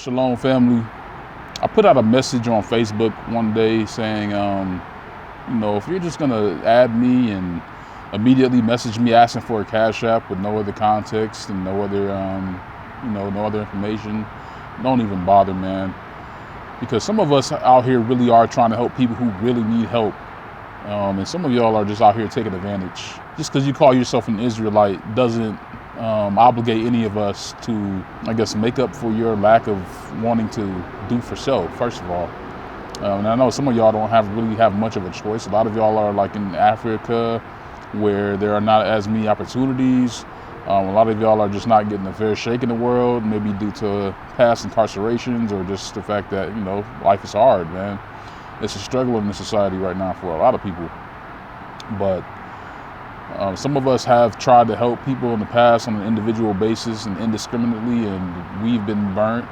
Shalom family. I put out a message on Facebook one day saying, if you're just gonna add me and immediately message me asking for a cash app with no other context and no other information, don't even bother, man. Because some of us out here really are trying to help people who really need help. And some of y'all are just out here taking advantage. Just because you call yourself an Israelite doesn't obligate any of us to, I guess, make up for your lack of wanting to do for self, first of all. And I know some of y'all don't really have much of a choice. A lot of y'all are like in Africa where there are not as many opportunities. A lot of y'all are just not getting a fair shake in the world, maybe due to past incarcerations or just the fact that, life is hard, man. It's a struggle in the society right now for a lot of people. But some of us have tried to help people in the past on an individual basis and indiscriminately, and we've been burnt.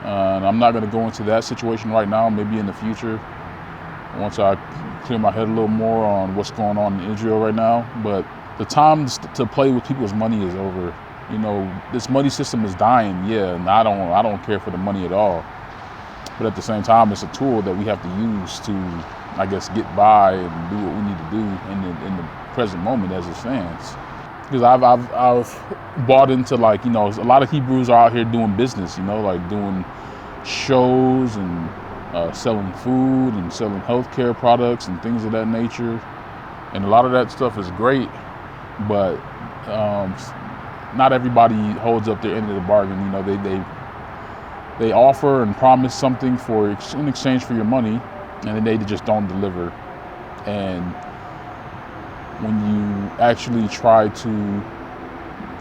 And I'm not going to go into that situation right now, maybe in the future, once I clear my head a little more on what's going on in Israel right now. But the time to play with people's money is over. This money system is dying, yeah, and I don't care for the money at all. But at the same time, it's a tool that we have to use to, I guess, get by and do what we need to do in the present moment as it stands. Because I've bought into, like, a lot of Hebrews are out here doing business, like doing shows and selling food and selling healthcare products and things of that nature. And a lot of that stuff is great, but not everybody holds up their end of the bargain. They offer and promise something in exchange for your money, and then they just don't deliver. And when you actually try to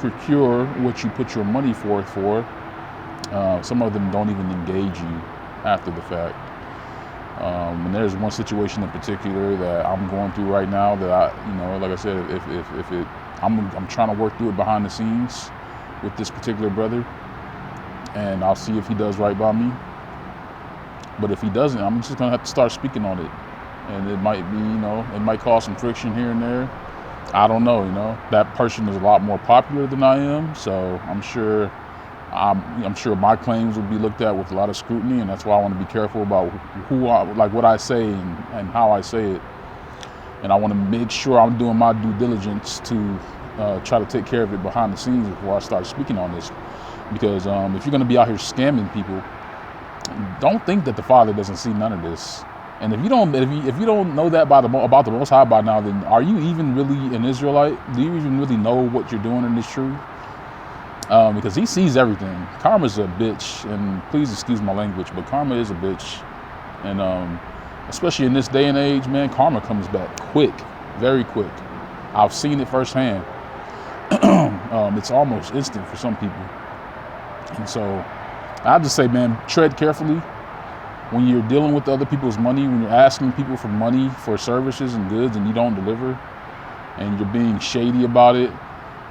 procure what you put your money forth for, some of them don't even engage you after the fact. And there's one situation in particular that I'm going through right now that like I said, I'm trying to work through it behind the scenes with this particular brother. And I'll see if he does right by me. But if he doesn't, I'm just gonna have to start speaking on it. And it might be, it might cause some friction here and there. I don't know, That person is a lot more popular than I am, so I'm sure my claims will be looked at with a lot of scrutiny, and that's why I want to be careful about what I say and how I say it. And I want to make sure I'm doing my due diligence to try to take care of it behind the scenes before I start speaking on this. Because if you're going to be out here scamming people, don't think that the Father doesn't see none of this. And if you don't know that about the Most High by now, then are you even really an Israelite? Do you even really know what you're doing in this truth? Because He sees everything. Karma's a bitch, and please excuse my language, but karma is a bitch. And especially in this day and age, man, karma comes back quick, very quick. I've seen it firsthand. It's almost instant for some people. And so I just say, man, tread carefully when you're dealing with other people's money, when you're asking people for money for services and goods and you don't deliver, and you're being shady about it.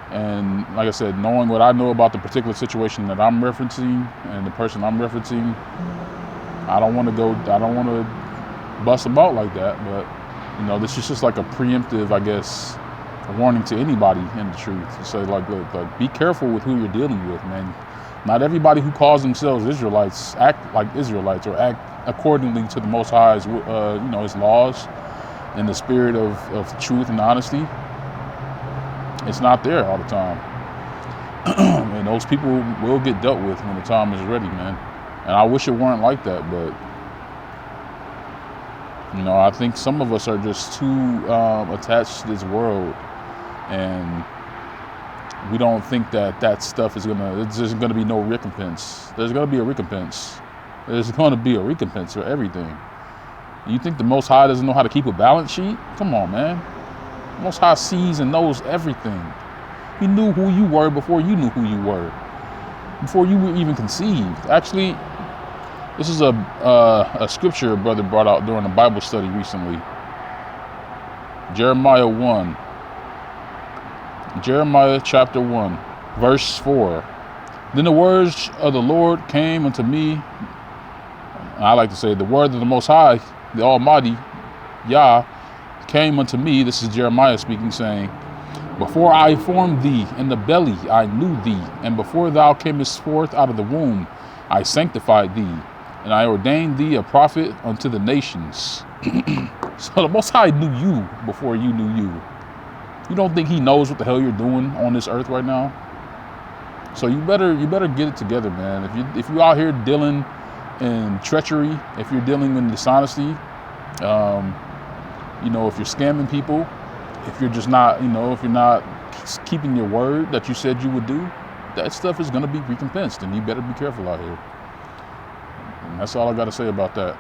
And like I said, knowing what I know about the particular situation that I'm referencing and the person I'm referencing, I don't want to bust them out like that. But, this is just like a preemptive, I guess, a warning to anybody in the truth. To say, like, look, be careful with who you're dealing with, man. Not everybody who calls themselves Israelites act like Israelites or act accordingly to the Most High's, His laws and the spirit of truth and honesty. It's not there all the time. And those people will get dealt with when the time is ready, man. And I wish it weren't like that, but, I think some of us are just too attached to this world, and we don't think that stuff there's going to be no recompense. There's going to be a recompense. There's going to be a recompense for everything. You think the Most High doesn't know how to keep a balance sheet? Come on, man. The Most High sees and knows everything. He knew who you were before you knew who you were. Before you were even conceived. Actually, this is a scripture a brother brought out during a Bible study recently. Jeremiah chapter 1, verse 4. Then the words of the Lord came unto me. I like to say the word of the Most High, the Almighty, Yah, came unto me. This is Jeremiah speaking, saying, Before I formed thee in the belly, I knew thee. And before thou camest forth out of the womb, I sanctified thee, and I ordained thee a prophet unto the nations. So the Most High knew you before you knew you. You don't think he knows what the hell you're doing on this earth right now? So you better get it together, man. If you out here dealing in treachery, if you're dealing in dishonesty, you know, if you're scamming people, if you're just not, you know, if you're not keeping your word that you said you would do, that stuff is going to be recompensed, and you better be careful out here. And that's all I got to say about that.